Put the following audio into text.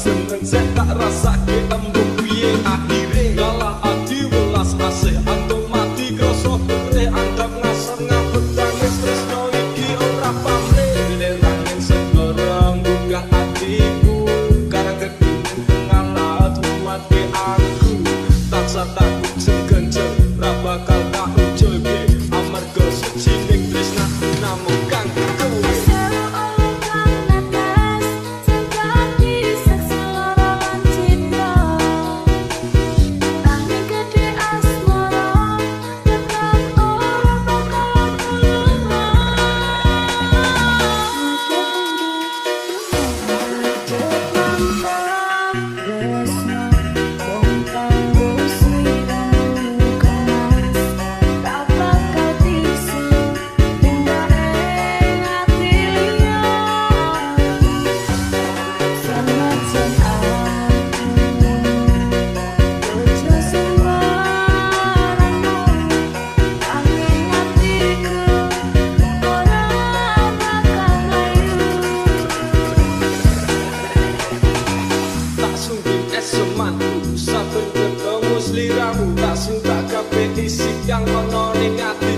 seneng sek tak rasake embung piye akhire ngalah ati welas asih antuk mati krasa perih andap ngasar ngabet tangis tresno iki ora pamrih lerangin segara buka atiku karang kedhiku ngalah mati aku tansah takut segencer ra bakal tak ujulke amarga suci ning tresnaku namung kanggo kowe. Saben ketemu sliramu tak suka kabeh isi yang ono ning ati